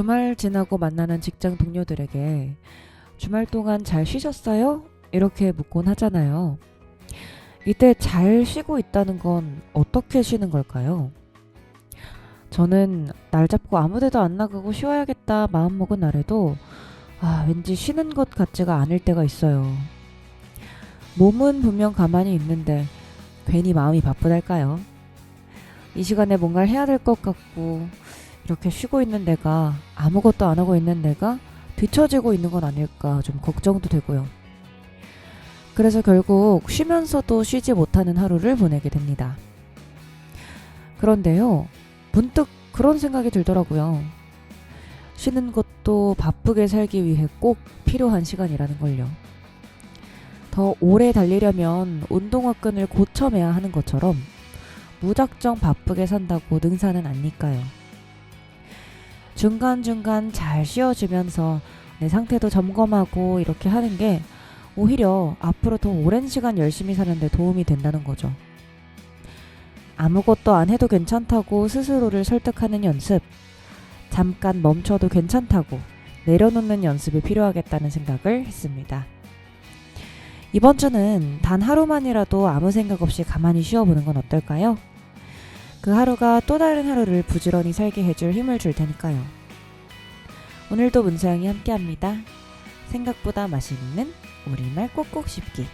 주말 지나고 만나는 직장 동료들에게 주말 동안 잘 쉬셨어요? 이렇게 묻곤 하잖아요. 이때 잘 쉬고 있다는 건 어떻게 쉬는 걸까요? 저는 날 잡고 아무 데도 안 나가고 쉬어야겠다 마음먹은 날에도 왠지 쉬는 것 같지가 않을 때가 있어요. 몸은 분명 가만히 있는데 괜히 마음이 바쁘달까요? 이 시간에 뭔가를 해야 될 것 같고 이렇게 쉬고 있는 내가 아무것도 안 하고 있는 내가 뒤처지고 있는 건 아닐까 좀 걱정도 되고요. 그래서 결국 쉬면서도 쉬지 못하는 하루를 보내게 됩니다. 그런데요, 문득 그런 생각이 들더라고요. 쉬는 것도 바쁘게 살기 위해 꼭 필요한 시간이라는 걸요. 더 오래 달리려면 운동화 끈을 고쳐매야 하는 것처럼 무작정 바쁘게 산다고 능사는 아니까요. 중간중간 잘 쉬어주면서 내 상태도 점검하고 이렇게 하는 게 오히려 앞으로 더 오랜 시간 열심히 사는데 도움이 된다는 거죠. 아무것도 안 해도 괜찮다고 스스로를 설득하는 연습, 잠깐 멈춰도 괜찮다고 내려놓는 연습이 필요하겠다는 생각을 했습니다. 이번 주는 단 하루만이라도 아무 생각 없이 가만히 쉬어보는 건 어떨까요? 그 하루가 또 다른 하루를 부지런히 살게 해줄 힘을 줄 테니까요. 오늘도 문서영이 함께합니다. 생각보다 맛있는 우리말 꼭꼭 씹기.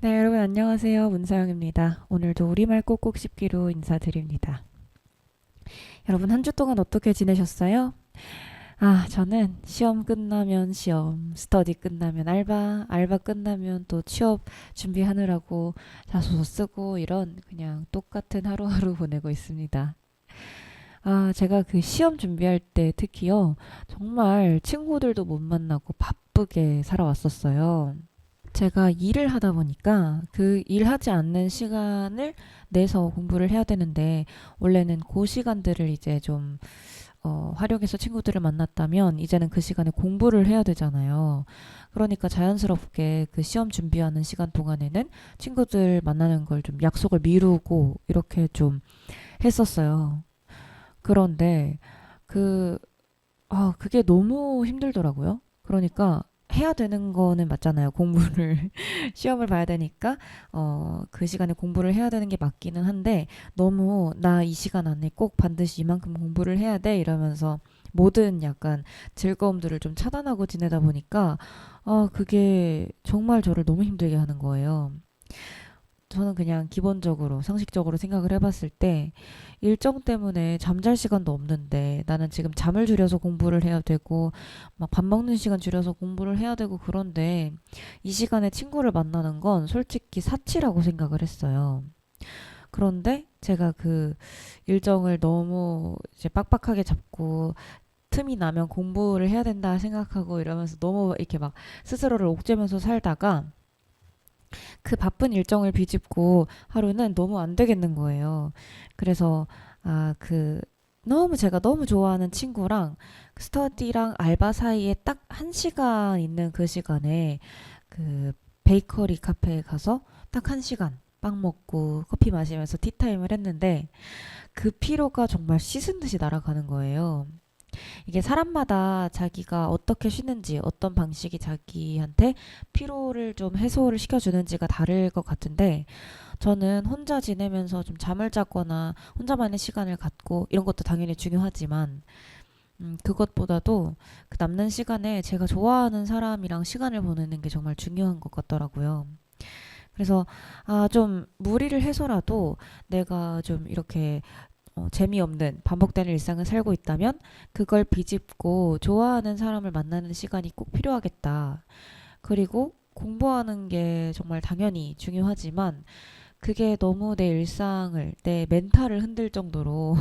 네, 여러분 안녕하세요. 문서영입니다. 오늘도 우리말 꼭꼭 씹기로 인사드립니다. 여러분 한 주 동안 어떻게 지내셨어요? 저는 시험 끝나면 시험, 스터디 끝나면 알바, 알바 끝나면 또 취업 준비하느라고 자소서 쓰고 이런 그냥 똑같은 하루하루 보내고 있습니다. 제가 그 시험 준비할 때 특히요, 정말 친구들도 못 만나고 바쁘게 살아왔었어요. 제가 일을 하다 보니까 그 일하지 않는 시간을 내서 공부를 해야 되는데 원래는 그 시간들을 이제 좀 활용해서 친구들을 만났다면 이제는 그 시간에 공부를 해야 되잖아요. 그러니까 자연스럽게 그 시험 준비하는 시간 동안에는 친구들 만나는 걸 좀 약속을 미루고 이렇게 좀 했었어요. 그런데 그 그게 너무 힘들더라고요. 그러니까 해야 되는 거는 맞잖아요. 공부를 시험을 봐야 되니까 그 시간에 공부를 해야 되는 게 맞기는 한데 너무 나 이 시간 안에 꼭 반드시 이만큼 공부를 해야 돼 이러면서 모든 약간 즐거움들을 좀 차단하고 지내다 보니까 그게 정말 저를 너무 힘들게 하는 거예요. 저는 그냥 기본적으로 상식적으로 생각을 해봤을 때 일정 때문에 잠잘 시간도 없는데 나는 지금 잠을 줄여서 공부를 해야 되고 막 밥 먹는 시간 줄여서 공부를 해야 되고 그런데 이 시간에 친구를 만나는 건 솔직히 사치라고 생각을 했어요. 그런데 제가 그 일정을 너무 이제 빡빡하게 잡고 틈이 나면 공부를 해야 된다 생각하고 이러면서 너무 이렇게 막 스스로를 옥죄면서 살다가 그 바쁜 일정을 비집고 하루는 너무 안 되겠는 거예요. 그래서 그 너무 제가 너무 좋아하는 친구랑 스터디랑 알바 사이에 딱 한 시간 있는 그 시간에 그 베이커리 카페에 가서 딱 한 시간 빵 먹고 커피 마시면서 티타임을 했는데 그 피로가 정말 씻은 듯이 날아가는 거예요. 이게 사람마다 자기가 어떻게 쉬는지, 어떤 방식이 자기한테 피로를 좀 해소를 시켜주는지가 다를 것 같은데, 저는 혼자 지내면서 좀 잠을 자거나 혼자만의 시간을 갖고 이런 것도 당연히 중요하지만, 그것보다도 그 남는 시간에 제가 좋아하는 사람이랑 시간을 보내는 게 정말 중요한 것 같더라고요. 그래서 좀 무리를 해서라도 내가 좀 이렇게 재미없는 반복되는 일상을 살고 있다면 그걸 비집고 좋아하는 사람을 만나는 시간이 꼭 필요하겠다. 그리고 공부하는 게 정말 당연히 중요하지만 그게 너무 내 일상을, 내 멘탈을 흔들 정도로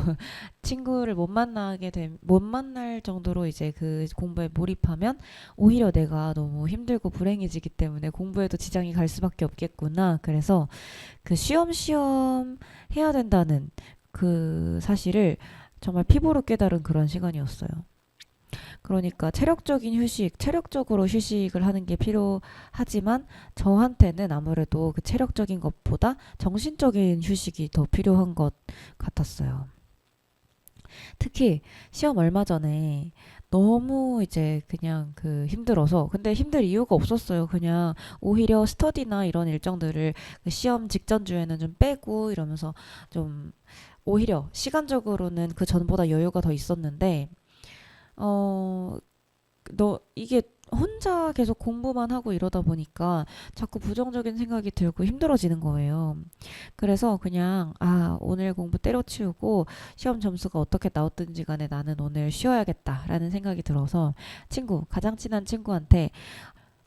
친구를 못 만날 정도로 이제 그 공부에 몰입하면 오히려 내가 너무 힘들고 불행해지기 때문에 공부에도 지장이 갈 수밖에 없겠구나. 그래서 그 쉬엄쉬엄 해야 된다는 그 사실을 정말 피부로 깨달은 그런 시간이었어요. 그러니까 체력적인 휴식, 체력적으로 휴식을 하는 게 필요하지만 저한테는 아무래도 그 체력적인 것보다 정신적인 휴식이 더 필요한 것 같았어요. 특히 시험 얼마 전에 너무 이제 그냥 그 힘들어서 근데 힘들 이유가 없었어요. 그냥 오히려 스터디나 이런 일정들을 그 시험 직전 주에는 좀 빼고 이러면서 좀 오히려 시간적으로는 그 전보다 여유가 더 있었는데 어 너 이게 혼자 계속 공부만 하고 이러다 보니까 자꾸 부정적인 생각이 들고 힘들어지는 거예요. 그래서 그냥 오늘 공부 때려치우고 시험 점수가 어떻게 나왔든지 간에 나는 오늘 쉬어야겠다라는 생각이 들어서 가장 친한 친구한테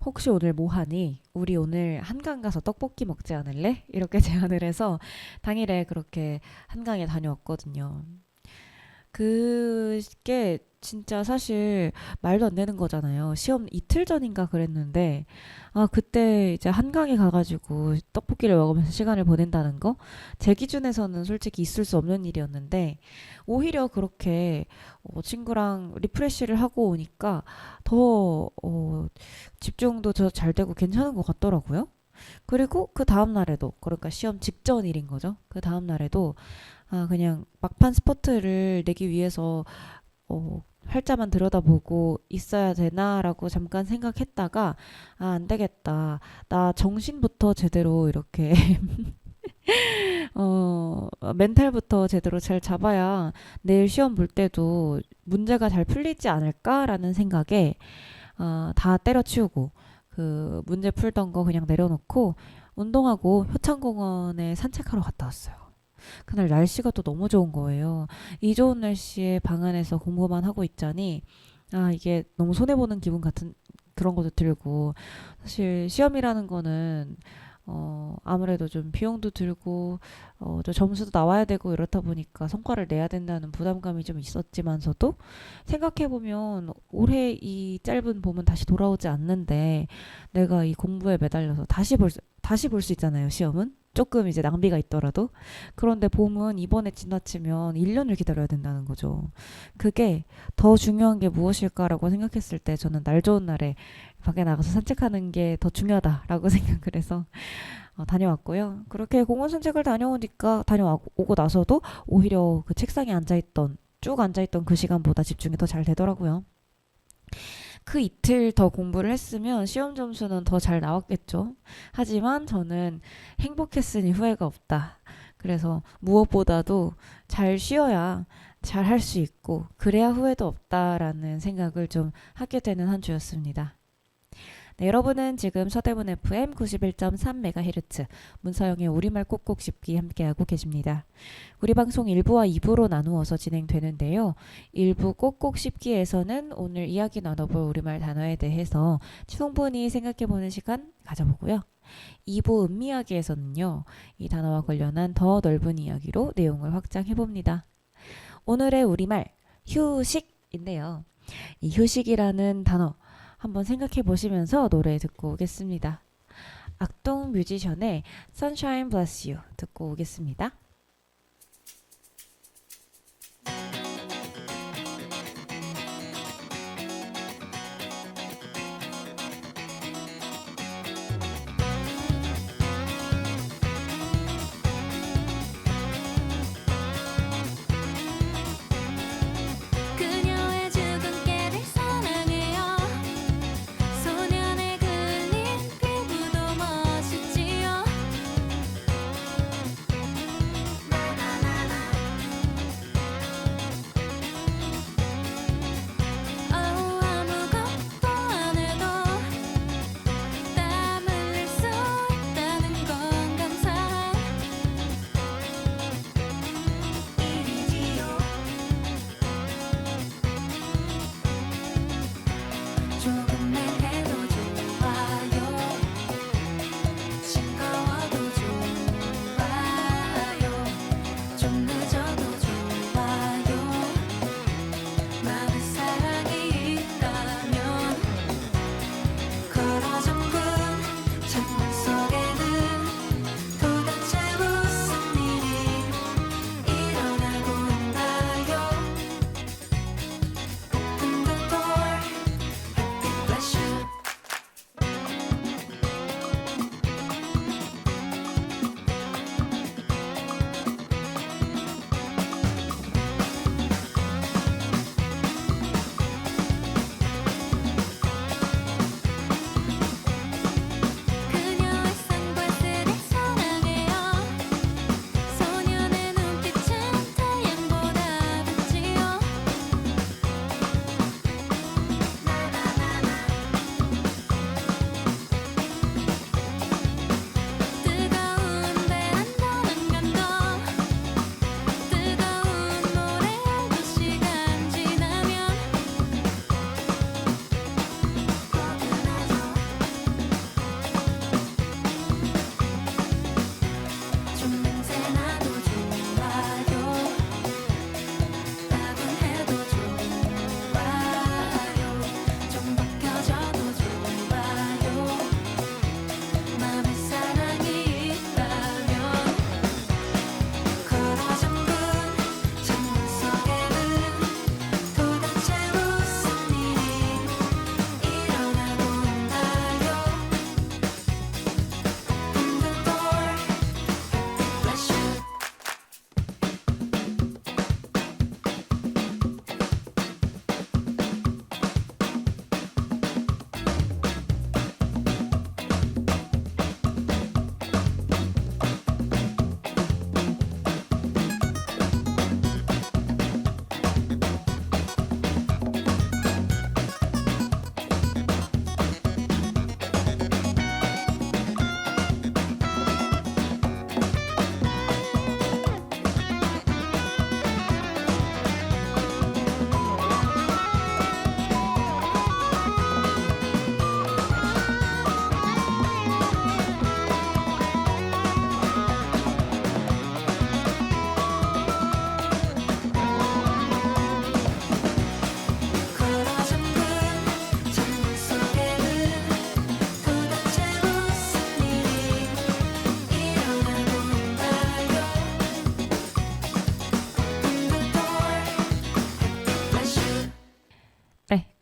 혹시 오늘 뭐 하니? 우리 오늘 한강 가서 떡볶이 먹지 않을래? 이렇게 제안을 해서 당일에 그렇게 한강에 다녀왔거든요. 그게 진짜 사실 말도 안 되는 거잖아요. 시험 이틀 전인가 그랬는데, 그때 이제 한강에 가가지고 떡볶이를 먹으면서 시간을 보낸다는 거? 제 기준에서는 솔직히 있을 수 없는 일이었는데, 오히려 그렇게 친구랑 리프레시를 하고 오니까 더 집중도 더 잘 되고 괜찮은 것 같더라고요. 그리고 그 다음 날에도, 그러니까 시험 직전 일인 거죠. 그 다음 날에도 그냥 막판 스퍼트를 내기 위해서 활자만 들여다보고 있어야 되나라고 잠깐 생각했다가 안 되겠다. 나 정신부터 제대로 이렇게 멘탈부터 제대로 잘 잡아야 내일 시험 볼 때도 문제가 잘 풀리지 않을까라는 생각에 다 때려치우고 그 문제 풀던 거 그냥 내려놓고 운동하고 효창공원에 산책하러 갔다 왔어요. 그날 날씨가 또 너무 좋은 거예요. 이 좋은 날씨에 방 안에서 공부만 하고 있자니 이게 너무 손해보는 기분 같은 그런 것도 들고 사실 시험이라는 거는 아무래도 좀 비용도 들고 또 점수도 나와야 되고 이렇다 보니까 성과를 내야 된다는 부담감이 좀 있었지만서도 생각해보면 올해 이 짧은 봄은 다시 돌아오지 않는데 내가 이 공부에 매달려서 다시 볼 수 있잖아요, 시험은. 조금 이제 낭비가 있더라도. 그런데 봄은 이번에 지나치면 1년을 기다려야 된다는 거죠. 그게 더 중요한 게 무엇일까라고 생각했을 때 저는 날 좋은 날에 밖에 나가서 산책하는 게 더 중요하다라고 생각을 해서 다녀왔고요. 그렇게 공원 산책을 다녀오고 나서도 오히려 그 책상에 쭉 앉아있던 그 시간보다 집중이 더 잘 되더라고요. 그 이틀 더 공부를 했으면 시험 점수는 더 잘 나왔겠죠. 하지만 저는 행복했으니 후회가 없다. 그래서 무엇보다도 잘 쉬어야 잘 할 수 있고, 그래야 후회도 없다라는 생각을 좀 하게 되는 한 주였습니다. 네, 여러분은 지금 서대문 FM 91.3MHz 문서영의 우리말 꼭꼭 씹기 함께하고 계십니다. 우리 방송 1부와 2부로 나누어서 진행되는데요. 1부 꼭꼭 씹기에서는 오늘 이야기 나눠볼 우리말 단어에 대해서 충분히 생각해보는 시간 가져보고요. 2부 음미야기에서는요. 이 단어와 관련한 더 넓은 이야기로 내용을 확장해봅니다. 오늘의 우리말 휴식인데요. 이 휴식이라는 단어 한번 생각해 보시면서 노래 듣고 오겠습니다. 악동 뮤지션의 Sunshine Bless You 듣고 오겠습니다. 그녀의 주근깨를 사랑해요. 소년의 그을린 피부도 멋있지요.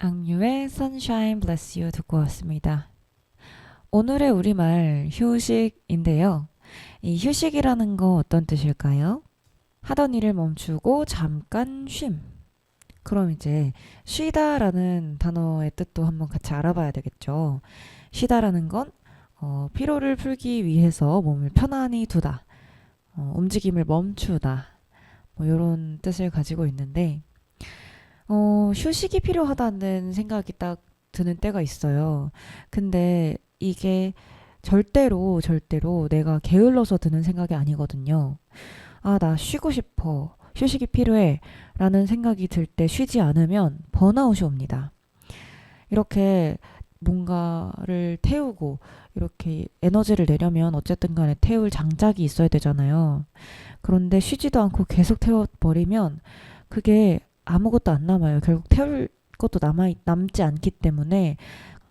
악뮤의 Sunshine Bless You 듣고 왔습니다. 오늘의 우리말 휴식인데요. 이 휴식이라는 거 어떤 뜻일까요? 하던 일을 멈추고 잠깐 쉼. 그럼 이제 쉬다라는 단어의 뜻도 한번 같이 알아봐야 되겠죠. 쉬다라는 건 피로를 풀기 위해서 몸을 편안히 두다. 움직임을 멈추다. 뭐 이런 뜻을 가지고 있는데 휴식이 필요하다는 생각이 딱 드는 때가 있어요. 근데 이게 절대로 내가 게을러서 드는 생각이 아니거든요. 아, 나 쉬고 싶어. 휴식이 필요해. 라는 생각이 들 때 쉬지 않으면 번아웃이 옵니다. 이렇게 뭔가를 태우고 이렇게 에너지를 내려면 어쨌든 간에 태울 장작이 있어야 되잖아요. 그런데 쉬지도 않고 계속 태워버리면 그게 아무것도 안 남아요. 결국 태울 것도 남지 않기 때문에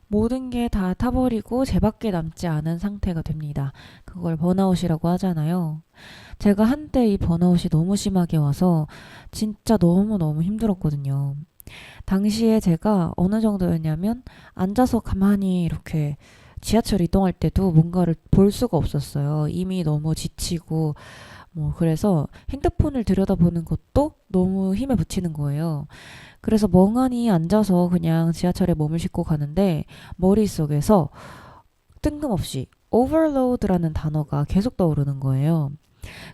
모든 게 다 타버리고 제밖에 남지 않은 상태가 됩니다. 그걸 번아웃이라고 하잖아요. 제가 한때 이 번아웃이 너무 심하게 와서 진짜 너무너무 힘들었거든요. 당시에 제가 어느 정도였냐면 앉아서 가만히 이렇게 지하철 이동할 때도 뭔가를 볼 수가 없었어요. 이미 너무 지치고 그래서 핸드폰을 들여다보는 것도 너무 힘에 부치는 거예요. 그래서 멍하니 앉아서 그냥 지하철에 몸을 싣고 가는데 머릿속에서 뜬금없이 overload라는 단어가 계속 떠오르는 거예요.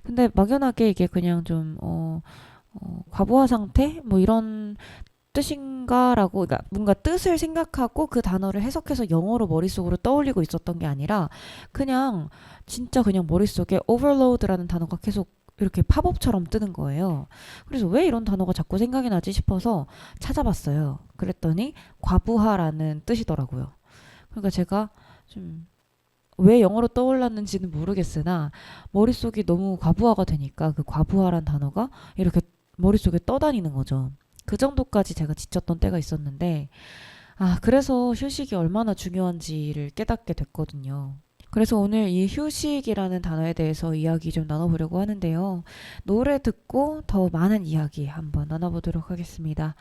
근데 막연하게 이게 그냥 좀 과부하 상태 뭐 이런 뜻인가라고, 그러니까 뭔가 뜻을 생각하고 그 단어를 해석해서 영어로 머릿속으로 떠올리고 있었던 게 아니라 그냥 진짜 그냥 머릿속에 overload라는 단어가 계속 이렇게 팝업처럼 뜨는 거예요. 그래서 왜 이런 단어가 자꾸 생각이 나지 싶어서 찾아봤어요. 그랬더니 과부하라는 뜻이더라고요. 그러니까 제가 좀 왜 영어로 떠올랐는지는 모르겠으나 머릿속이 너무 과부하가 되니까 그 과부하란 단어가 이렇게 머릿속에 떠다니는 거죠. 그 정도까지 제가 지쳤던 때가 있었는데, 그래서 휴식이 얼마나 중요한지를 깨닫게 됐거든요. 그래서 오늘 이 휴식이라는 단어에 대해서 이야기 좀 나눠보려고 하는데요. 노래 듣고 더 많은 이야기 한번 나눠보도록 하겠습니다.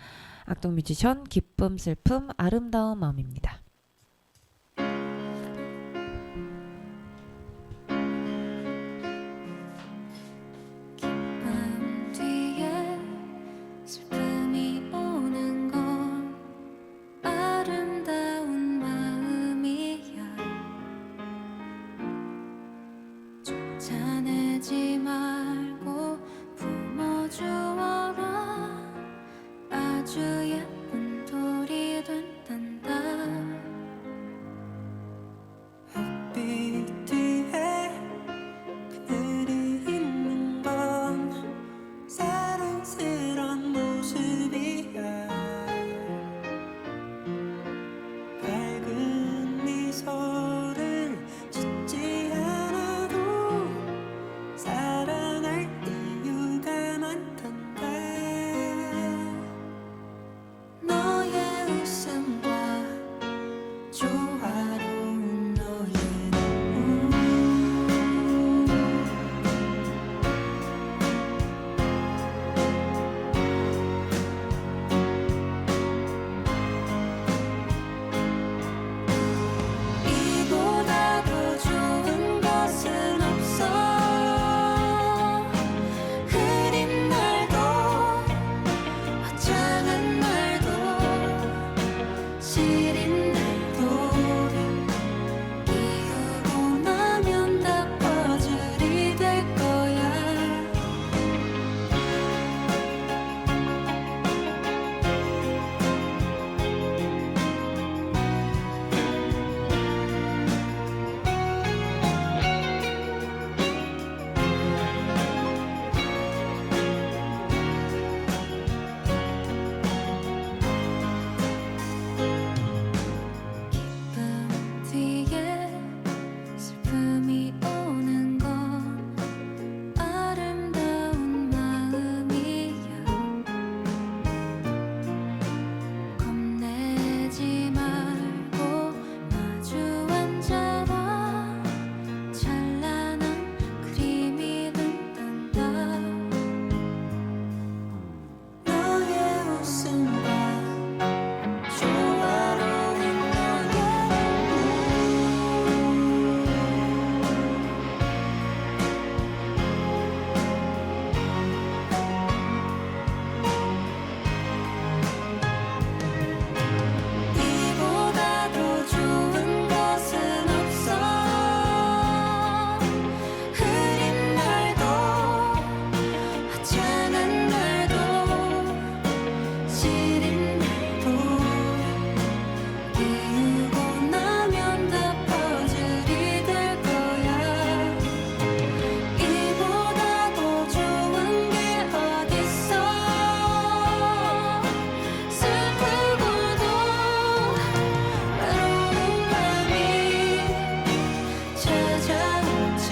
악동 뮤지션 기쁨, 슬픔, 아름다운 마음입니다. 뒤에 슬픔이 오는 건 아름다운 마음이야. 쫓아내지 말고 품어주어라. 아주 예쁜 돌이 된단다. 햇빛 뒤에 그늘이 있는 건 사랑스런 모습이야. 밝은 미소를 짓지 않아도 사랑할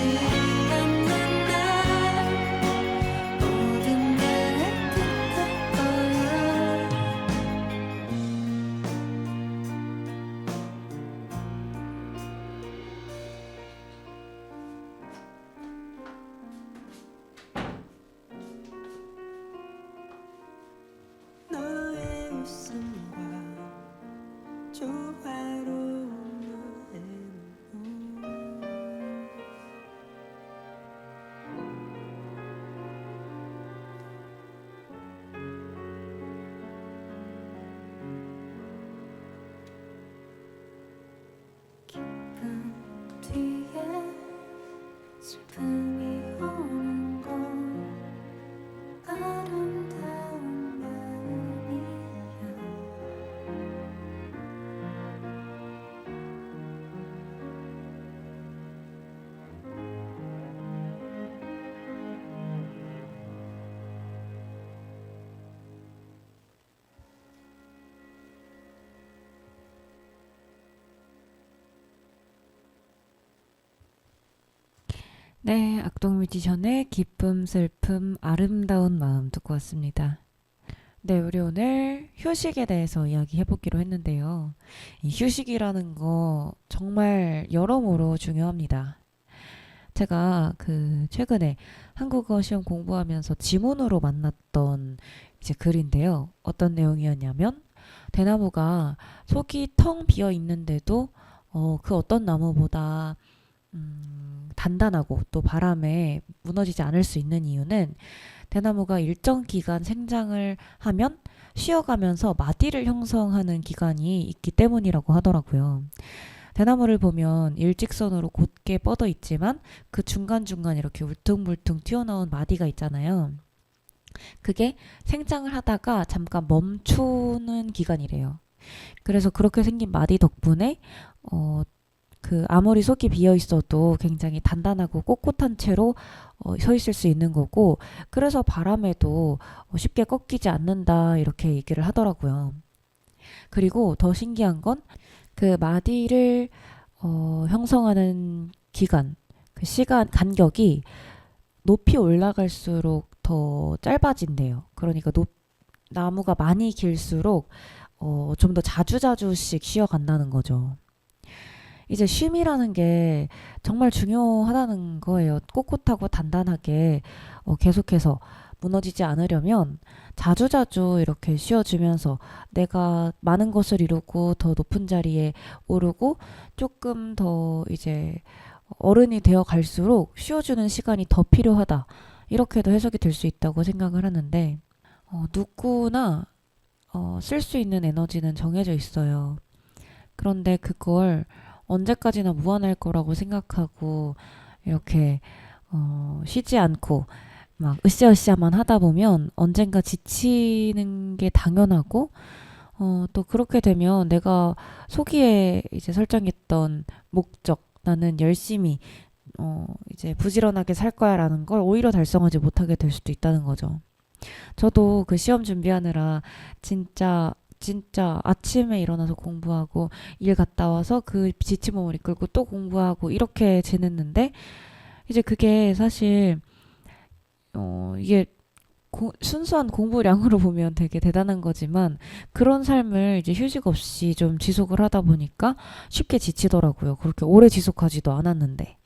않는 날 모든 게 애틋할 거야. 너의 웃음과 조화로운 너의 눈 기쁨 뒤에 슬픔이 오는 건 아름다운 마음이야. 네, 악동뮤지션의 기쁨, 슬픔, 아름다운 마음 듣고 왔습니다. 네, 우리 오늘 휴식에 대해서 이야기해보기로 했는데요. 이 휴식이라는 거 정말 여러모로 중요합니다. 제가 최근에 한국어 시험 공부하면서 지문으로 만났던 이제 글인데요. 어떤 내용이었냐면 대나무가 속이 텅 비어 있는데도 그 어떤 나무보다 단단하고 또 바람에 무너지지 않을 수 있는 이유는 대나무가 일정 기간 생장을 하면 쉬어가면서 마디를 형성하는 기간이 있기 때문이라고 하더라고요. 대나무를 보면 일직선으로 곧게 뻗어 있지만 그 중간중간 이렇게 울퉁불퉁 튀어나온 마디가 있잖아요. 그게 생장을 하다가 잠깐 멈추는 기간이래요. 그래서 그렇게 생긴 마디 덕분에 아무리 속이 비어 있어도 굉장히 단단하고 꼿꼿한 채로 서 있을 수 있는 거고, 그래서 바람에도 쉽게 꺾이지 않는다 이렇게 얘기를 하더라고요. 그리고 더 신기한 건 그 마디를 형성하는 기간, 그 시간 간격이 높이 올라갈수록 더 짧아진대요. 그러니까 나무가 많이 길수록 좀 더 자주자주씩 쉬어간다는 거죠. 이제 쉼이라는 게 정말 중요하다는 거예요. 꼿꼿하고 단단하게 계속해서 무너지지 않으려면 자주자주 이렇게 쉬어주면서 내가 많은 것을 이루고 더 높은 자리에 오르고 조금 더 이제 어른이 되어 갈수록 쉬어주는 시간이 더 필요하다. 이렇게도 해석이 될 수 있다고 생각을 하는데 누구나 쓸 수 있는 에너지는 정해져 있어요. 그런데 그걸 언제까지나 무한할 거라고 생각하고 이렇게 쉬지 않고 막 으쌰으쌰만 하다 보면 언젠가 지치는 게 당연하고 또 그렇게 되면 내가 소기에 이제 설정했던 목적, 나는 열심히 이제 부지런하게 살 거야라는 걸 오히려 달성하지 못하게 될 수도 있다는 거죠. 저도 그 시험 준비하느라 진짜 아침에 일어나서 공부하고 일 갔다 와서 그 지친 몸을 이끌고 또 공부하고 이렇게 지냈는데 이제 그게 사실 이게 순수한 공부량으로 보면 되게 대단한 거지만 그런 삶을 이제 휴식 없이 좀 지속을 하다 보니까 쉽게 지치더라고요. 그렇게 오래 지속하지도 않았는데.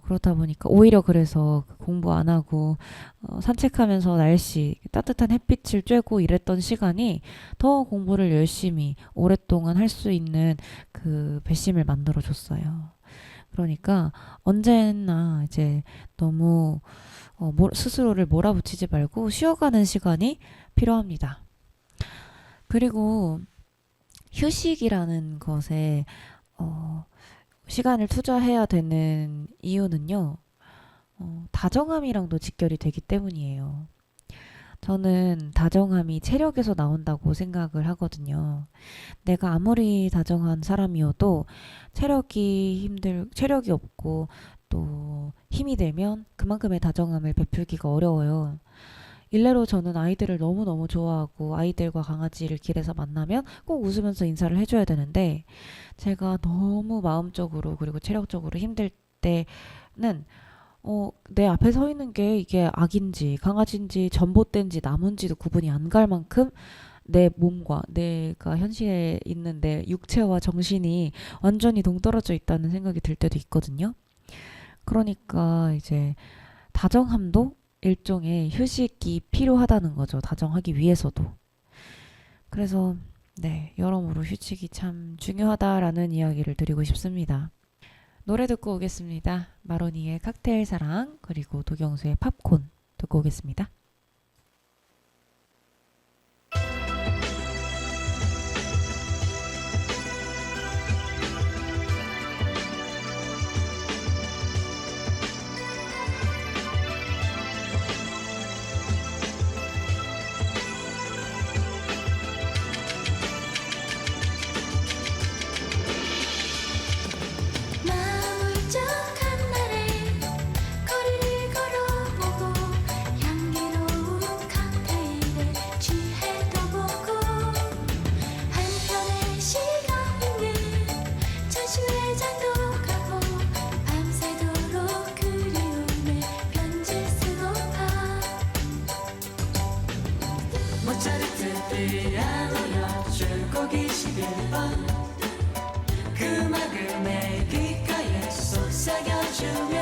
그렇다 보니까 오히려 그래서 공부 안 하고 산책하면서 날씨 따뜻한 햇빛을 쬐고 이랬던 시간이 더 공부를 열심히 오랫동안 할 수 있는 그 배심을 만들어 줬어요. 그러니까 언제나 이제 너무 스스로를 몰아붙이지 말고 쉬어가는 시간이 필요합니다. 그리고 휴식이라는 것에 시간을 투자해야 되는 이유는요, 다정함이랑도 직결이 되기 때문이에요. 저는 다정함이 체력에서 나온다고 생각을 하거든요. 내가 아무리 다정한 사람이어도 체력이 없고 또 힘이 되면 그만큼의 다정함을 베풀기가 어려워요. 일례로 저는 아이들을 너무너무 좋아하고 아이들과 강아지를 길에서 만나면 꼭 웃으면서 인사를 해줘야 되는데 제가 너무 마음적으로 그리고 체력적으로 힘들 때는 내 앞에 서 있는 게 이게 아기인지 강아지인지 전봇대인지 나무인지도 구분이 안 갈 만큼 내 몸과 내가 현실에 있는 내 육체와 정신이 완전히 동떨어져 있다는 생각이 들 때도 있거든요. 그러니까 이제 다정함도 일종의 휴식이 필요하다는 거죠. 다정하기 위해서도. 그래서 네, 여러모로 휴식이 참 중요하다라는 이야기를 드리고 싶습니다. 노래 듣고 오겠습니다. 마로니의 칵테일 사랑 그리고 도경수의 팝콘 듣고 오겠습니다. 마음을 울적한 날에 거리를 걸어보고 향기로운 칵테일에 취해도 보고 한편의 시간은 전시회장도 가고 밤새도록 그리움에 편지 쓰고파 모차르트 피아노 연주곡 21번 그 음악을 내 귓가에 속삭여주며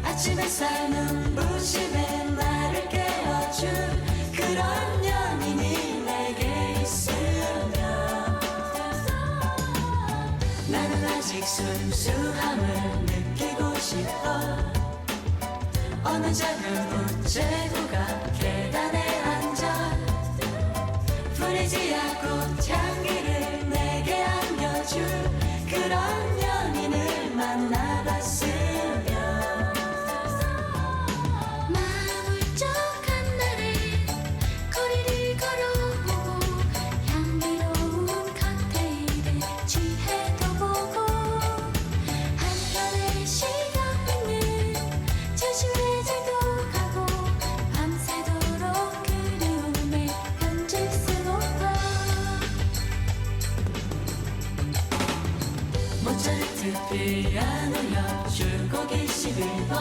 아침 햇살 눈부심에 나를 깨워준 그런 연인이 내게 있으면 나는 아직 순수함을 느끼고 싶어 어느 작은 우체국가 계단에 앉아 프리지아 꽃향기를 내게 안겨줄 그런 연인을 만나봤으면 마음 울적한 날에 거리를 걸어보고 향기로운 칵테일에 취해도 보고 한편의 시간은 전시회장도 가고 밤새도록 그리움에 편지 쓰고파 모차르트 피아노 연주곡 21번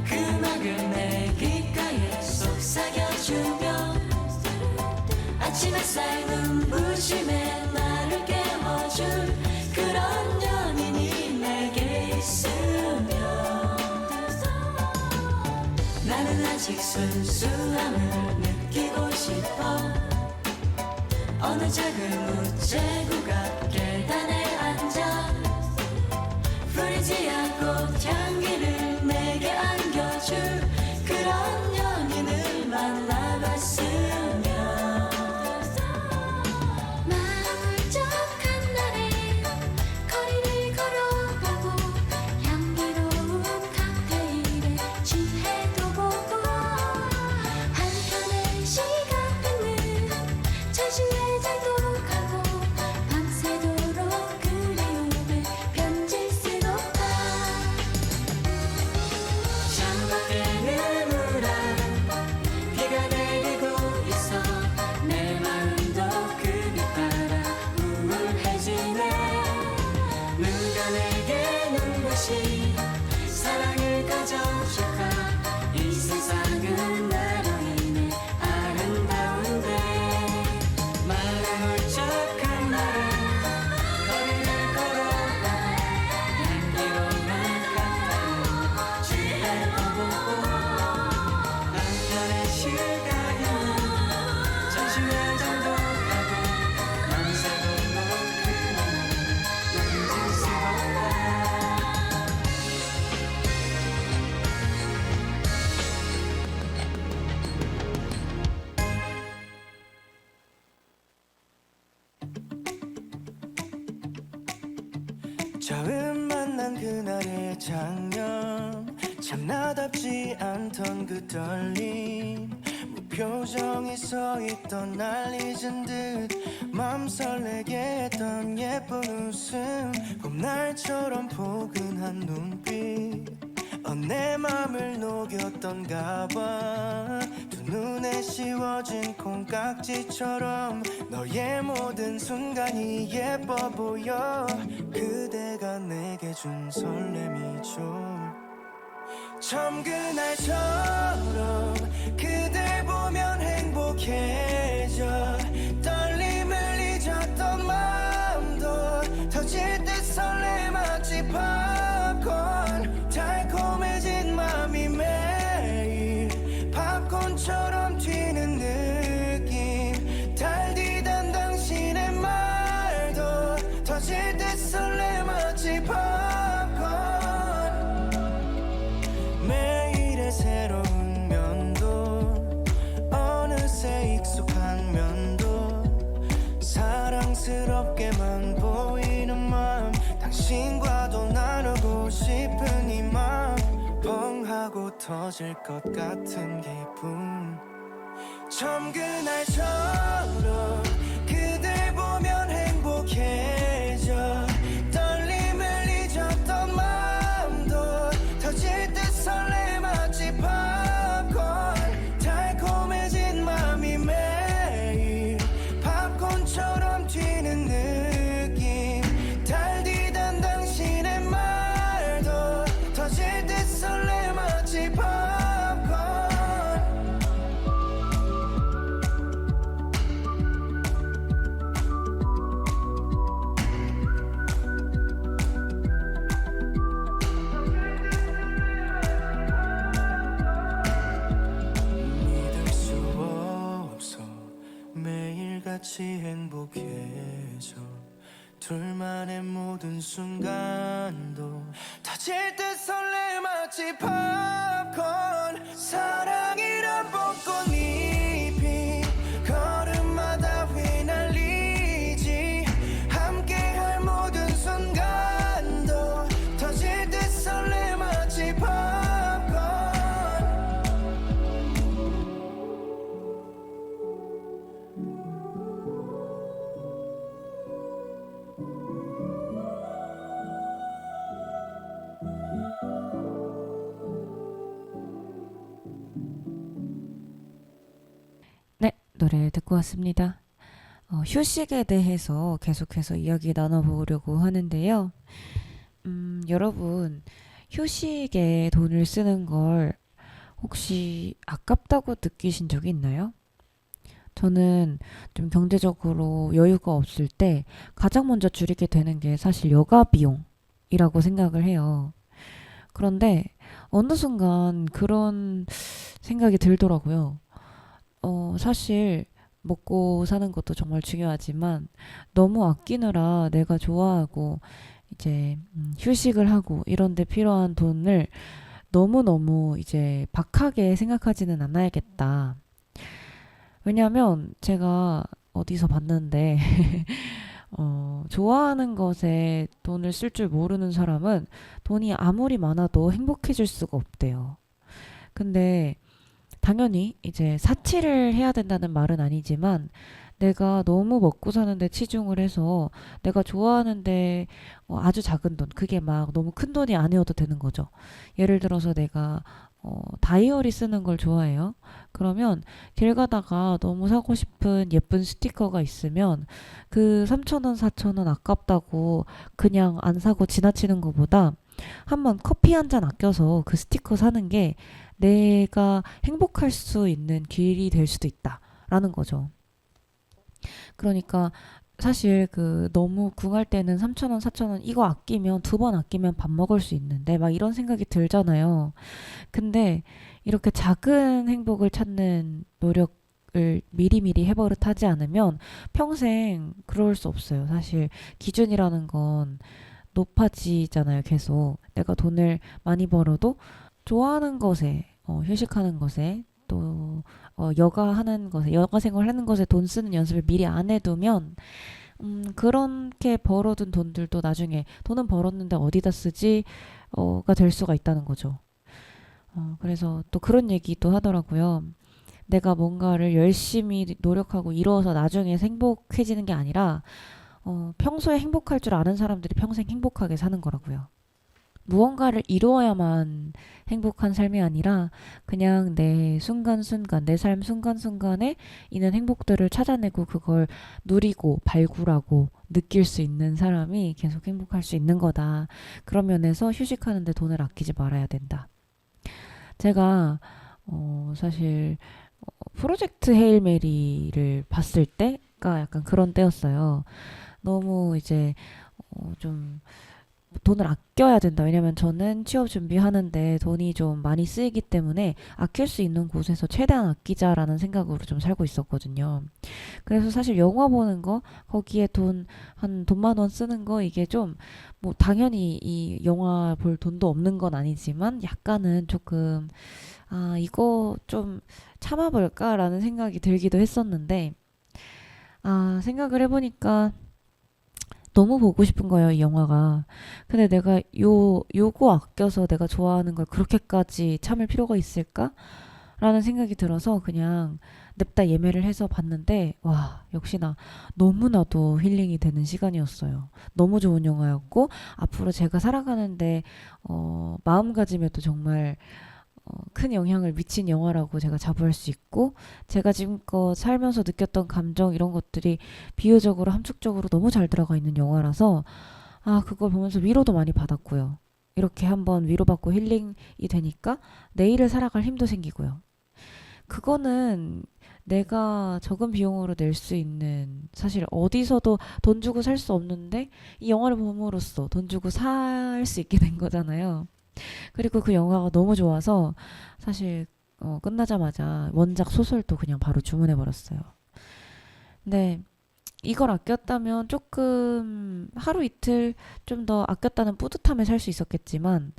그 음악을 내 귓가에 속삭여주며 아침 햇살 눈부심에 나를 깨워줄 그런 연인이 내게 있으면 나는 아직 순수함을 느끼고 싶어 어느 작은 우체국가 계단에 앉아 프리지아 꽃향기를 내게 안겨줄 그런 연인을 만나봤으면 마음 울적한 날에 거리를 걸어보고 향기로운 칵테일에 취해도 보고 한편의 시간은 전시회장도 가고 밤새도록 그리움에 편지 쓰고파 창밖에는 우람 비가 내리고 있어 내 마음도 그 빛 따라 우울해지네 누가 내게 눈부신 사랑을 가져줄까 이 세상은 나로 인해 아름다운데 마음 울적한 날에 거리를 걸어가 향기로운 칵테일 취해도 보고 한편의 시간은 전시회장도 가고 밤새도록 그리움을 편지 쓰고파 처음 만난 그날의 장면 참 나답지 않던 그 떨림 무표정이 서있던 날 잊은 듯 맘 설레게 했던 예쁜 웃음 봄날처럼 포근한 눈빛 내 맘을 녹였던가 봐두 눈에 씌워진 콩깍지처럼 너의 모든 순간이 예뻐 보여 그대가 내게 준 설렘이죠 처음 그날처럼 그댈 보면 행복해져 떨림을 잊었던 마음도 터질 듯 설레 마치 팝콘 달콤해진 맘이 매일 팝콘처럼 튀는 느낌 달디단 당신의 말도 터질 듯 설레 마치 팝콘 매일의 새로운 면도 어느새 익숙한 면도 사랑스럽게만 보이는 마음 당신과도 나누고 싶은 이 마음 뻥 하고 터질 것 같은 기분 처음 그날처럼 그댈 보면 행복해져 떨림을 잊었던 마음도 터질 듯 설레 마치 팝콘 달콤해진 맘이 매일 팝콘처럼 튀는 느낌 달디단 당신의 말도 터질 듯 설레 마치 팝콘 믿을 수 없어 매일같이 행복해져 둘만의 모든 순간도 터질 듯 설레 마치 팝콘 사랑이란 벚꽃잎이 걸음마다 휘날리지 함께할 모든 순간도 터질 듯 설레 마치 팝콘 네, 노래 듣고 왔습니다. 휴식에 대해서 계속해서 이야기 나눠보려고 하는데요. 여러분, 휴식에 돈을 쓰는 걸 혹시 아깝다고 느끼신 적이 있나요? 저는 좀 경제적으로 여유가 없을 때 가장 먼저 줄이게 되는 게 사실 여가 비용이라고 생각을 해요. 그런데 어느 순간 그런 생각이 들더라고요. 사실 먹고 사는 것도 정말 중요하지만 너무 아끼느라 내가 좋아하고 이제 휴식을 하고 이런 데 필요한 돈을 너무너무 이제 박하게 생각하지는 않아야겠다. 왜냐면 제가 어디서 봤는데 좋아하는 것에 돈을 쓸 줄 모르는 사람은 돈이 아무리 많아도 행복해질 수가 없대요. 근데 당연히 이제 사치를 해야 된다는 말은 아니지만 내가 너무 먹고 사는데 치중을 해서 내가 좋아하는데 아주 작은 돈, 그게 막 너무 큰 돈이 아니어도 되는 거죠. 예를 들어서 내가 다이어리 쓰는 걸 좋아해요. 그러면 길 가다가 너무 사고 싶은 예쁜 스티커가 있으면 그 3,000원, 4,000원 아깝다고 그냥 안 사고 지나치는 것보다 한번 커피 한 잔 아껴서 그 스티커 사는 게 내가 행복할 수 있는 길이 될 수도 있다라는 거죠. 그러니까 사실 그 너무 궁할 때는 3,000원, 4,000원 이거 아끼면 두 번 아끼면 밥 먹을 수 있는데 막 이런 생각이 들잖아요. 근데 이렇게 작은 행복을 찾는 노력을 미리미리 해버릇하지 않으면 평생 그럴 수 없어요. 사실 기준이라는 건 높아지잖아요. 계속 내가 돈을 많이 벌어도 좋아하는 것에 휴식하는 것에 또 여가하는 것에 여가 생활하는 것에 돈 쓰는 연습을 미리 안 해두면 그렇게 벌어둔 돈들도 나중에 돈은 벌었는데 어디다 쓰지?가 될 수가 있다는 거죠. 그래서 또 그런 얘기도 하더라고요. 내가 뭔가를 열심히 노력하고 이루어서 나중에 행복해지는 게 아니라 평소에 행복할 줄 아는 사람들이 평생 행복하게 사는 거라고요. 무언가를 이루어야만 행복한 삶이 아니라 그냥 내 순간순간, 내 삶 순간순간에 있는 행복들을 찾아내고 그걸 누리고 발굴하고 느낄 수 있는 사람이 계속 행복할 수 있는 거다. 그런 면에서 휴식하는데 돈을 아끼지 말아야 된다. 제가 사실 프로젝트 헤일 메리를 봤을 때가 약간 그런 때였어요. 너무 이제 좀 돈을 아껴야 된다. 왜냐면 저는 취업 준비하는데 돈이 좀 많이 쓰이기 때문에 아낄 수 있는 곳에서 최대한 아끼자라는 생각으로 좀 살고 있었거든요. 그래서 사실 영화 보는 거, 거기에 한 돈만 원 쓰는 거, 이게 좀, 뭐, 당연히 이 영화 볼 돈도 없는 건 아니지만 약간은 조금, 이거 좀 참아볼까라는 생각이 들기도 했었는데, 생각을 해보니까 너무 보고 싶은 거예요, 이 영화가. 근데 내가 요거 아껴서 내가 좋아하는 걸 그렇게까지 참을 필요가 있을까? 라는 생각이 들어서 그냥 냅다 예매를 해서 봤는데, 와, 역시나 너무나도 힐링이 되는 시간이었어요. 너무 좋은 영화였고, 앞으로 제가 살아가는데, 마음가짐에도 정말 큰 영향을 미친 영화라고 제가 자부할 수 있고, 제가 지금껏 살면서 느꼈던 감정 이런 것들이 비유적으로 함축적으로 너무 잘 들어가 있는 영화라서 그걸 보면서 위로도 많이 받았고요. 이렇게 한번 위로받고 힐링이 되니까 내일을 살아갈 힘도 생기고요. 그거는 내가 적은 비용으로 낼 수 있는, 사실 어디서도 돈 주고 살 수 없는데 이 영화를 봄으로써 돈 주고 살 수 있게 된 거잖아요. 그리고 그 영화가 너무 좋아서 사실 끝나자마자 원작 소설도 그냥 바로 주문해 버렸어요. 근데 이걸 아꼈다면 조금 하루 이틀 좀 더 아꼈다는 뿌듯함에 살 수 있었겠지만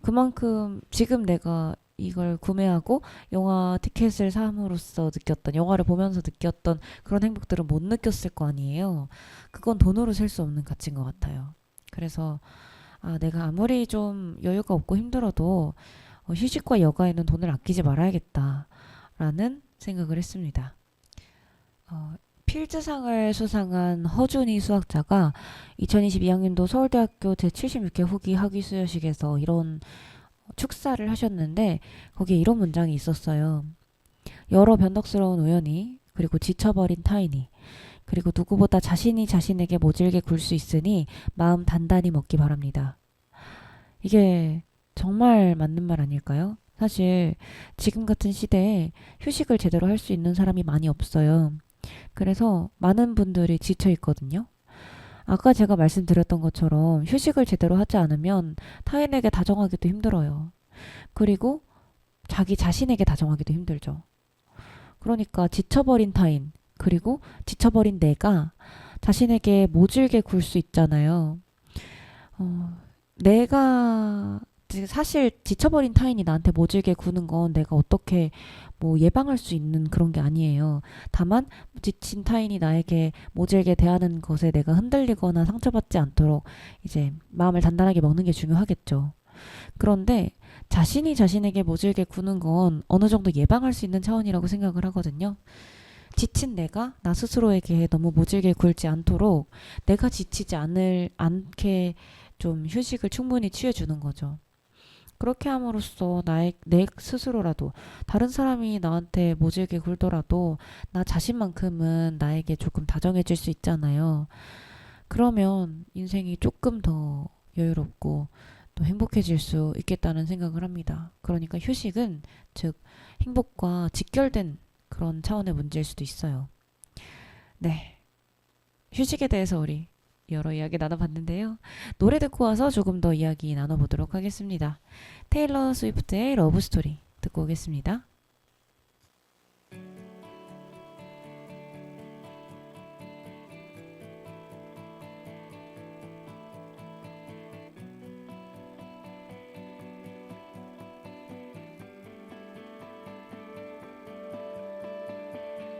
그만큼 지금 내가 이걸 구매하고 영화 티켓을 삼으로써 느꼈던, 영화를 보면서 느꼈던 그런 행복들은 못 느꼈을 거 아니에요. 그건 돈으로 살 수 없는 가치인 것 같아요. 그래서 내가 아무리 좀 여유가 없고 힘들어도 휴식과 여가에는 돈을 아끼지 말아야겠다라는 생각을 했습니다. 필즈상을 수상한 허준희 수학자가 2022학년도 서울대학교 제76회 후기 학위 수여식에서 이런 축사를 하셨는데, 거기에 이런 문장이 있었어요. 여러 변덕스러운 우연이, 그리고 지쳐버린 타인이, 그리고 누구보다 자신이 자신에게 모질게 굴 수 있으니 마음 단단히 먹기 바랍니다. 이게 정말 맞는 말 아닐까요? 사실 지금 같은 시대에 휴식을 제대로 할 수 있는 사람이 많이 없어요. 그래서 많은 분들이 지쳐 있거든요. 아까 제가 말씀드렸던 것처럼 휴식을 제대로 하지 않으면 타인에게 다정하기도 힘들어요. 그리고 자기 자신에게 다정하기도 힘들죠. 그러니까 지쳐버린 타인, 그리고 지쳐버린 내가 자신에게 모질게 굴 수 있잖아요. 내가 사실 지쳐버린 타인이 나한테 모질게 구는 건 내가 어떻게 뭐 예방할 수 있는 그런 게 아니에요. 다만 지친 타인이 나에게 모질게 대하는 것에 내가 흔들리거나 상처받지 않도록 이제 마음을 단단하게 먹는 게 중요하겠죠. 그런데 자신이 자신에게 모질게 구는 건 어느 정도 예방할 수 있는 차원이라고 생각을 하거든요. 지친 내가 나 스스로에게 너무 모질게 굴지 않도록 내가 지치지 않게 좀 휴식을 충분히 취해주는 거죠. 그렇게 함으로써 내 스스로라도, 다른 사람이 나한테 모질게 굴더라도 나 자신만큼은 나에게 조금 다정해질 수 있잖아요. 그러면 인생이 조금 더 여유롭고 또 행복해질 수 있겠다는 생각을 합니다. 그러니까 휴식은, 즉 행복과 직결된 그런 차원의 문제일 수도 있어요. 네, 휴식에 대해서 우리 여러 이야기 나눠봤는데요. 노래 듣고 와서 조금 더 이야기 나눠보도록 하겠습니다. 테일러 스위프트의 러브스토리 듣고 오겠습니다.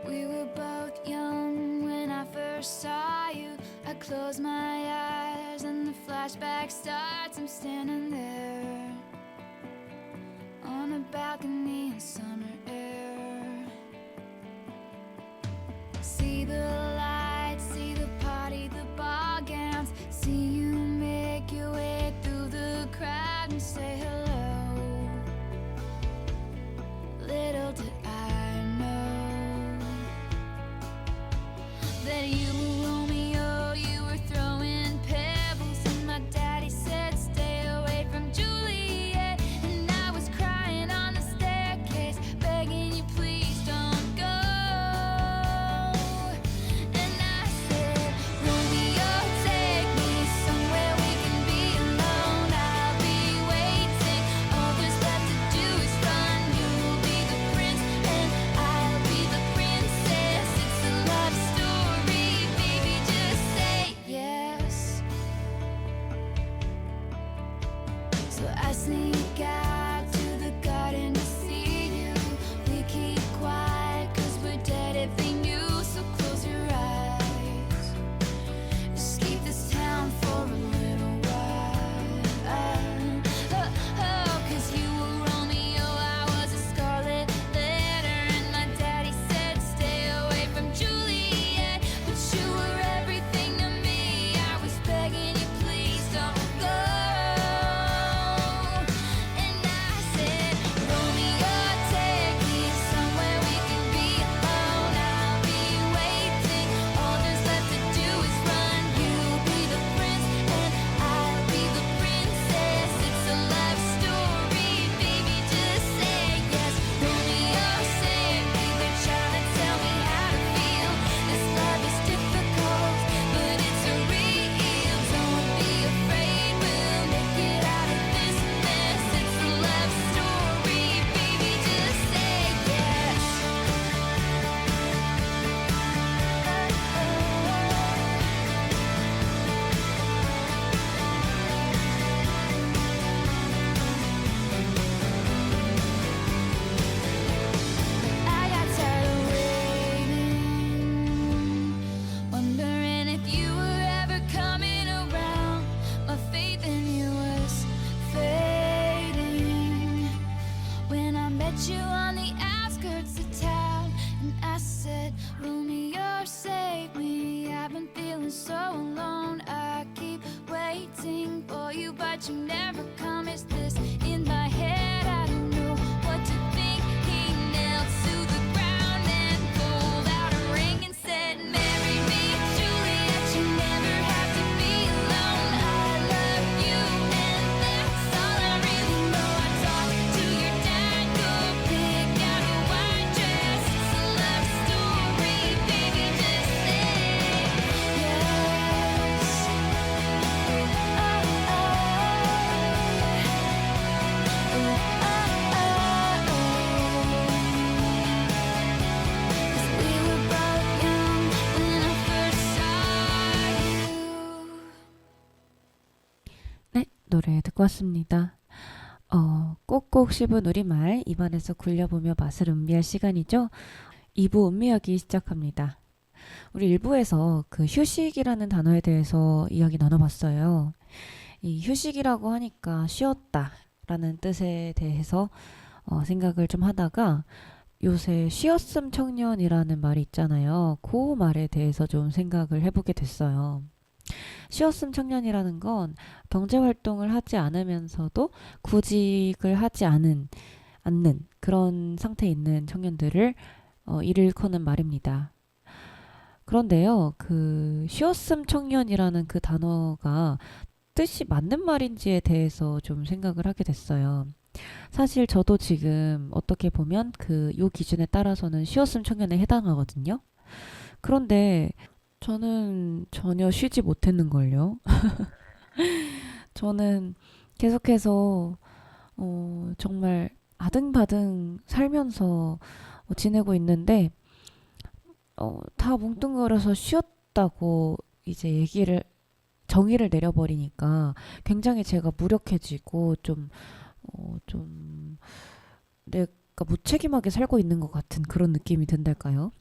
We were both young when I first saw you. I close my eyes and the flashback starts. I'm standing there on a balcony in summer air. See the lights, see the party, the ball gowns. See you make your way through the out and say hello. Little did I know that you were Romeo, you were throwing pebbles, and my daddy said stay away from Juliet, and I was crying on the staircase, begging you please don't go. And I said, Romeo, take me somewhere we can be alone. I'll be waiting. All there's left to do is run. You'll be the prince and I'll be the princess. It's a love story, baby. Just say yes. So I sneak out to the garden to see you. We keep quiet 'cause we're dead if they knew. So close your eyes. Just keep this town for a little while. Oh, 'cause you were Romeo, I was a scarlet letter, and my daddy said stay away from Juliet, but you were everything to me. I was begging you, please don't go. And I said, Romeo, take me somewhere we can be alone. I'll be waiting. All there's left to do is run. You'll be the prince and I'll be the princess. It's a love story, baby. Just say yes. Romeo, save me. They're trying to tell me how to feel. This love is difficult, but it's real. Don't be afraid. We'll make it out of this mess. It's a love story, baby. Just say yes. I got tired of waiting, wondering if you were ever coming around. My faith in you was fading when I met you on the outskirts of town, and I said, Romeo, save me. I've been feeling so alone. I keep waiting for you, but you never come. Is this in my head? I don't know what to think. He knelt to the ground and pulled out a ring and said, marry me, Juliet. You never have to be alone. I love you, and that's all I really know. I talked to your dad, go pick out a white dress. It's a love story, baby. Just say yes. We were both young when I first saw you. 네, 노래 듣고 왔습니다. 꼭꼭 씹은 우리말 입안에서 굴려보며 맛을 음미할 시간이죠. 2부 음미하기 시작합니다. 우리 1부에서 그 휴식이라는 단어에 대해서 이야기 나눠봤어요. 이 휴식이라고 하니까 쉬었다 라는 뜻에 대해서 생각을 좀 하다가 요새 쉬었음 청년이라는 말이 있잖아요. 그 말에 대해서 좀 생각을 해보게 됐어요. 쉬었음 청년이라는 건 경제활동을 하지 않으면서도 구직을 하지 않는 그런 상태에 있는 청년들을 일컬는 말입니다. 그런데요, 그 쉬었음 청년이라는 그 단어가 뜻이 맞는 말인지에 대해서 좀 생각을 하게 됐어요. 사실 저도 지금 어떻게 보면 요 기준에 따라서는 쉬었음 청년에 해당하거든요. 그런데 저는 전혀 쉬지 못했는걸요. 저는 계속해서 정말 아등바등 살면서 지내고 있는데 다 뭉뚱그려서 쉬었다고 이제 정의를 내려버리니까 굉장히 제가 무력해지고 좀 내가 무책임하게 살고 있는 것 같은 그런 느낌이 든달까요?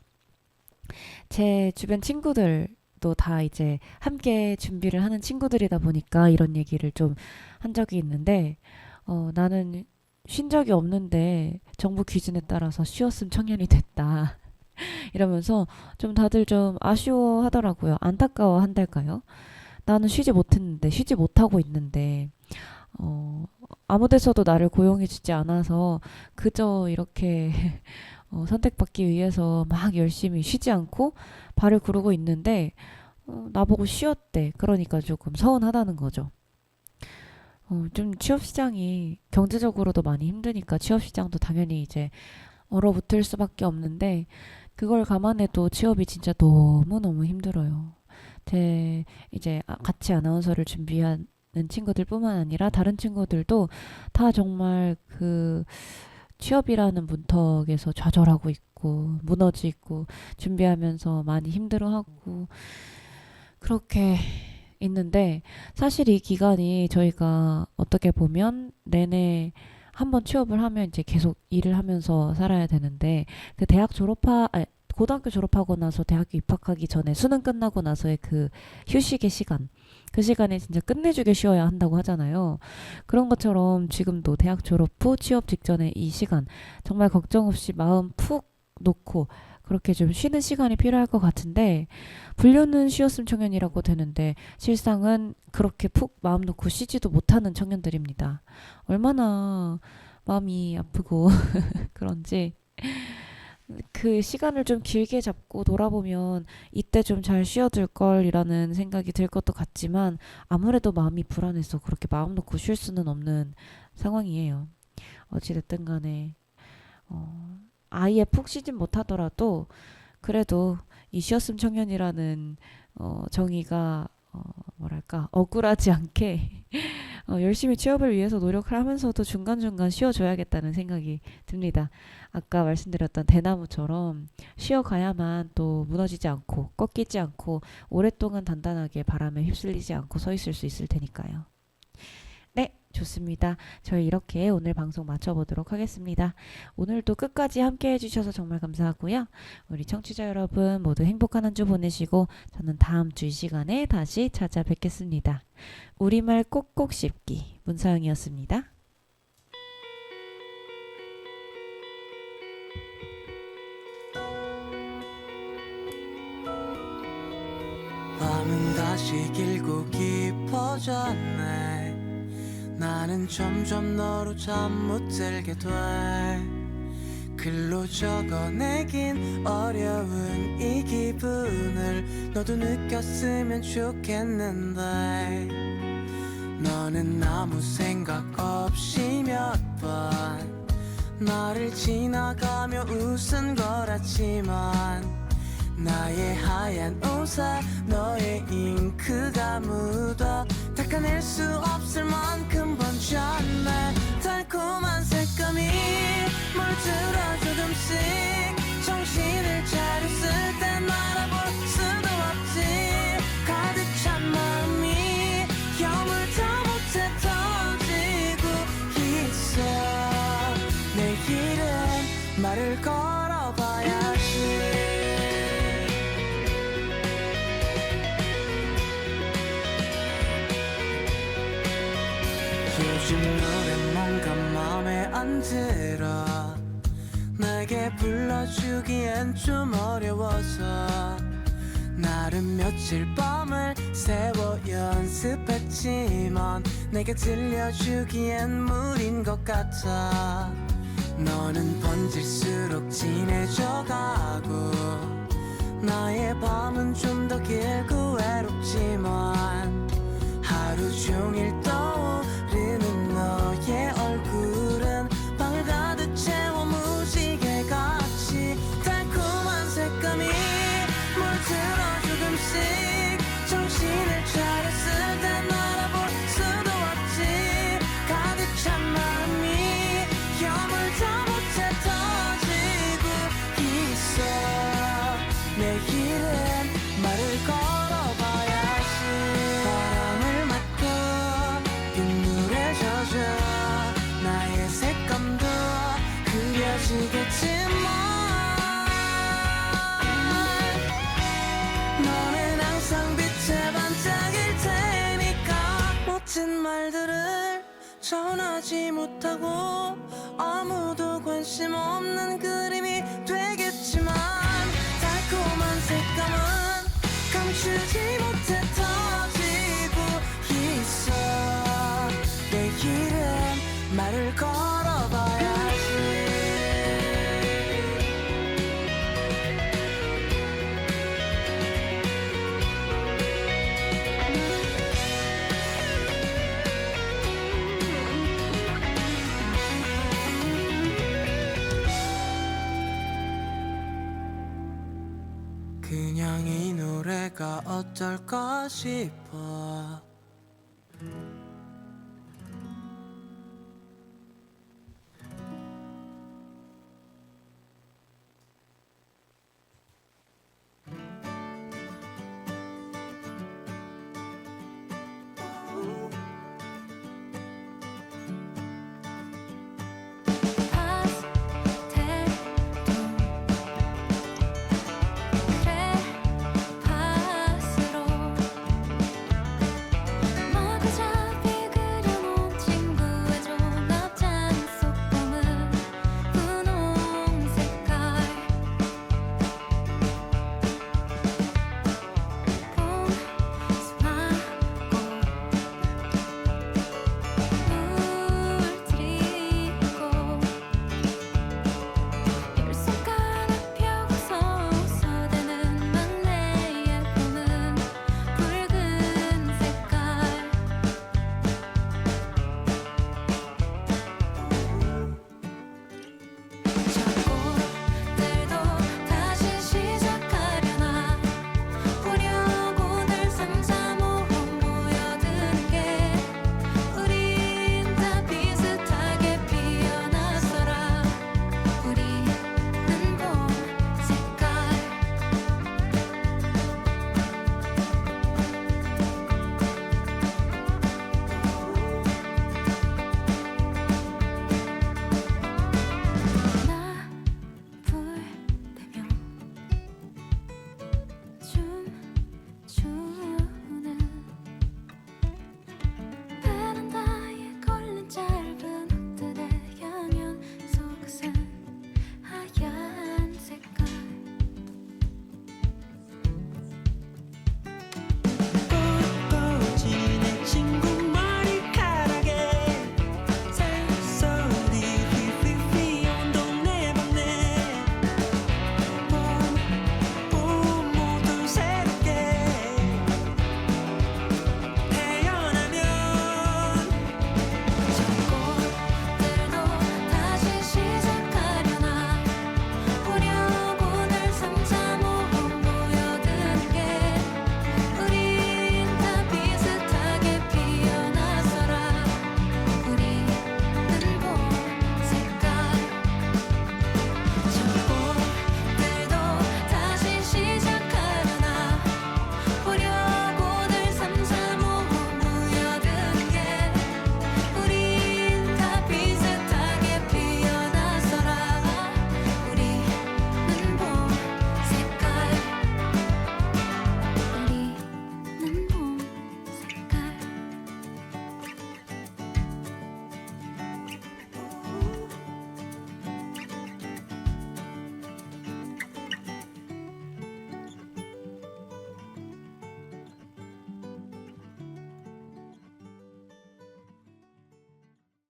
제 주변 친구들도 다 이제 함께 준비를 하는 친구들이다 보니까 이런 얘기를 좀 한 적이 있는데 나는 쉰 적이 없는데 정부 기준에 따라서 쉬었음 청년이 됐다. 이러면서 좀 다들 좀 아쉬워 하더라고요. 안타까워 한달까요? 나는 쉬지 못했는데, 쉬지 못하고 있는데, 아무 데서도 나를 고용해주지 않아서 그저 이렇게 선택받기 위해서 막 열심히 쉬지 않고 발을 구르고 있는데 나보고 쉬었대. 그러니까 조금 서운하다는 거죠. 좀 취업 시장이 경제적으로도 많이 힘드니까 취업 시장도 당연히 이제 얼어붙을 수밖에 없는데 그걸 감안해도 취업이 진짜 너무너무 힘들어요. 제 이제 같이 아나운서를 준비하는 친구들뿐만 아니라 다른 친구들도 다 정말 그 취업이라는 문턱에서 좌절하고 있고 무너지고 준비하면서 많이 힘들어하고 그렇게 있는데 사실 이 기간이 저희가 어떻게 보면 내내 한번 취업을 하면 이제 계속 일을 하면서 살아야 되는데 그 고등학교 졸업하고 나서 대학교 입학하기 전에 수능 끝나고 나서의 그 휴식의 시간 그 시간에 진짜 끝내주게 쉬어야 한다고 하잖아요. 그런 것처럼 지금도 대학 졸업 후 취업 직전에 이 시간 정말 걱정 없이 마음 푹 놓고 그렇게 좀 쉬는 시간이 필요할 것 같은데 분류는 쉬었음 청년이라고 되는데 실상은 그렇게 푹 마음 놓고 쉬지도 못하는 청년들입니다. 얼마나 마음이 아프고 그런지 그 시간을 좀 길게 잡고 돌아보면 이때 좀 잘 쉬어둘 걸이라는 생각이 들 것도 같지만 아무래도 마음이 불안해서 그렇게 마음 놓고 쉴 수는 없는 상황이에요. 어찌됐든 간에 아예 푹 쉬진 못하더라도 그래도 이 쉬었음 청년이라는 정의가 뭐랄까 억울하지 않게 열심히 취업을 위해서 노력을 하면서도 중간중간 쉬어줘야겠다는 생각이 듭니다. 아까 말씀드렸던 대나무처럼 쉬어가야만 또 무너지지 않고 꺾이지 않고 오랫동안 단단하게 바람에 휩쓸리지 않고 서 있을 수 있을 테니까요. 네, 좋습니다. 저희 이렇게 오늘 방송 마쳐보도록 하겠습니다. 오늘도 끝까지 함께 해주셔서 정말 감사하고요. 우리 청취자 여러분 모두 행복한 한 주 보내시고 저는 다음 주 이 시간에 다시 찾아뵙겠습니다. 우리말 꼭꼭 씹기 문서영이었습니다. 밤은 다시 길고 깊어졌네. 나는 점점 너로 잠 못 들게 돼. 글로 적어내긴 어려운 이 기분을 너도 느꼈으면 좋겠는데 너는 아무 생각 없이 몇 번 나를 지나가며 웃은 거라지만 나의 하얀 옷에 너의 잉크가 묻어 닦아낼 수 없을 만큼 번졌네. 달콤한 색감이 물들어 조금씩 정신을 차렸을 땐 알아볼 수도 없지. 가득 찬 마음이 여물다 못해 터지고 있어. 내일은 말을 걸어봐야지. 요즘 노래 뭔가 맘에 안 들어. 내게 불러주기엔 좀 어려워서 나름 며칠 밤을 새워 연습했지만 내게 들려주기엔 무리인 것 같아. 너는 번질수록 진해져가고 나의 밤은 좀 더 길고 외롭지만 하루 종일 떠오르는 너의 얼굴은 방을 가득 채워 무지개같이. 달콤한 색감이 물들어 조금씩 정신을 차렸을 땐 알아볼 수도 없지. 가득 찬 마음이 여물다 못해 터지고 있어. 내일은 말을 걸어봐야지. 바람을 맞고 빗물에 젖어 나의 색감도 그려지겠지만 너는 항상 빛에 반짝일 테니까. 멋진 말들을 전하지 못하고 아무도 관심 없는 그림이 되겠지만 달콤한 색감은 감추지 못해 터지고 있어. 내일은 말을 걸어봐야지. 그냥 이 노래가 어떨까 싶어.